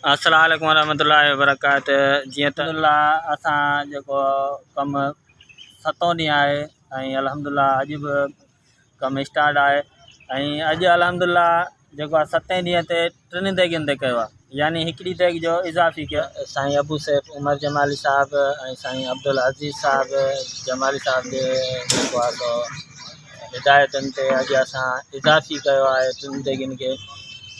अस्सलाम वालेकुम रहमतुल्लाहि व बरकातहू। जीअं त असां जेको कमु सतों ॾींहुं आहे ऐं अल्हम्दुलिल्लाह अॼु बि कमु स्टार्ट आहे ऐं अॼु अल्हम्दुलिल्लाह जेको आहे सतें ॾींहं ते 3 देगियुनि ते कयो आहे, यानी हिकिड़ी देग जो इज़ाफ़ी कयो। साईं अबू सैफ उमर जमाली साहब ऐं साईं अब्दुल अज़ीज़ साहब जमाली साहब जे जेको आहे सो हिदायतुनि ते अॼु असां इज़ाफ़ी कयो आहे 3 देगियुनि खे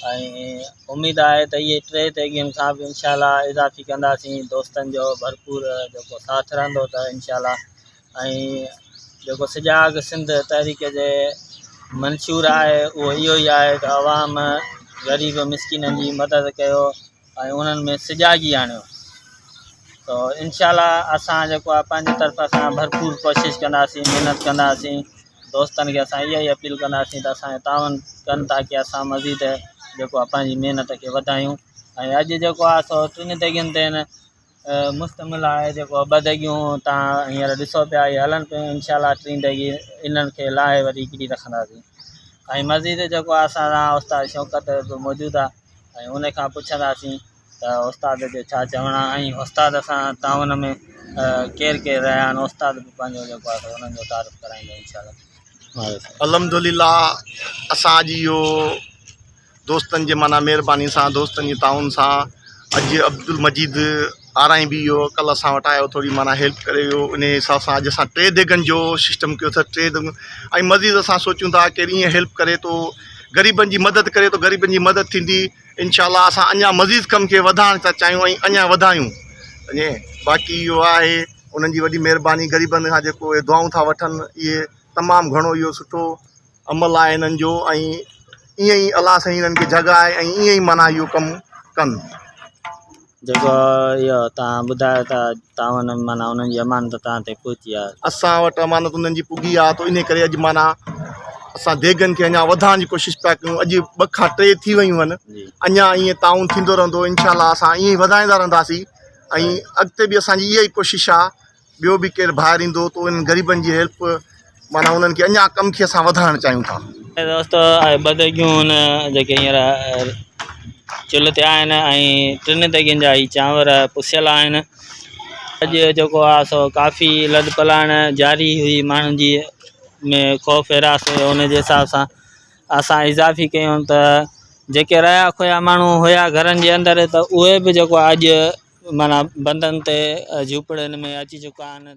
ऐं उम्मीद आहे त इहे 3 देगियुनि खां बि इंशाअल्लाह इज़ाफ़ी कंदासीं। दोस्तनि जो भरपूर जेको साथ रहंदो त इंशाअल्लाह। ऐं जेको सिजाग सिंध तहरीक जे मंशूर आहे उहो इहो ई आहे त अवाम ग़रीब मिसकिननि जी मदद कयो ऐं उन्हनि में सिजागी आणियो। तो इंशाअल्लाह असां जेको आहे पंहिंजी तरफ़ सां भरपूर कोशिशि कंदासीं, महिनत कंदासीं। दोस्तनि खे असां इहा ई अपील कंदासीं त असांखे तावन कनि ताकी असां मज़ीद जेको आहे पंहिंजी महिनत खे वधायूं। ऐं अॼु जेको आहे सो 3 देगियुनि ते मुश्तमिल आहे। जेको 2 देगियूं तव्हां हींअर ॾिसो पिया इहे हलनि पियूं। इंशाअल्लाह 3 देगी इन्हनि खे लाहे वरी हिकिड़ी रखंदासीं। ऐं मज़ीद जेको आहे असां उस्ताद शौकत बि मौजूदु आहे ऐं उन खां पुछंदासीं त उस्ताद जो छा चवणु आहे ऐं उस्ताद सां तावन में केरु केरु रहिया आहिनि। उस्ताद बि पंहिंजो जेको आहे उन्हनि जो तारीफ़ कराईंदो इंशाअल्लाह। अल्हम्दुलिल्लाह असां अॼु इहो दोस्तनि जे माना महिरबानी सां दोस्तनि जी ताउन सां अॼु अब्दुल मजीद आराई बि इहो कल्ह असां वटि आयो, थोरी माना हेल्प करे वियो। उन हिसाब सां अॼु असां 3 देगनि जो सिस्टम कयो अथसि। 3 देगूं ऐं मज़ीद असां सोचूं था कि ईअं हेल्प करे थो, ग़रीबनि जी मदद करे थो, ग़रीबनि जी मदद थींदी इंशाअल्लाह। असां अञा मज़ीद कम खे वधाइण था चाहियूं ऐं अञा वधायूं। बाक़ी इहो आहे उन्हनि जी वॾी महिरबानी। ग़रीबनि खां जेको इहे दुआऊं था वठनि, इहे तमामु घणो इहो सुठो अमल आहे इन्हनि जो। ऐं ईअं ई अलाह साईं इन्हनि खे जॻाए ऐं ईअं ई माना इहो कमु कनि। जेको इहो तव्हां ॿुधायो था तावन माना उन्हनि जी अमानत तव्हां ते पहुची आहे। असां वटि अमानत उन्हनि जी पुगी आहे, त इन करे अॼु माना असां देगनि खे अञा वधाइण जी कोशिशि पिया कयूं। अॼु 2 खां 3 थी वियूं आहिनि, अञा ईअं ताउन थींदो रहंदो इंशाअल्लाह। असां ईअं ई वधाईंदा रहंदासीं ऐं अॻिते बि असांजी इहा ई कोशिशि आहे। ॿियो बि केरु ॿाहिरि ईंदो त उन्हनि ग़रीबनि जी हेल्प माना उन्हनि खे अञा कम खे असां वधाइणु चाहियूं था। दोस्तो 2 देगियूं जेके हींअर चुल्ह ते आहिनि ऐं 3 देगियुनि जा ई चांवर पुसियल आहिनि। अॼु जेको आहे सो काफ़ी लॾ पलाण जारी हुई माण्हुनि जी में ख़ौफ़ हिरास हुयो। उन जे हिसाब सां असां इज़ाफ़ी कयूं त जेके रहिया खोया माण्हू हुया घरनि जे अंदरि त उहे बि जेको आहे अॼु माना बंधनि ते झूपड़ियुनि में अची चुका आहिनि।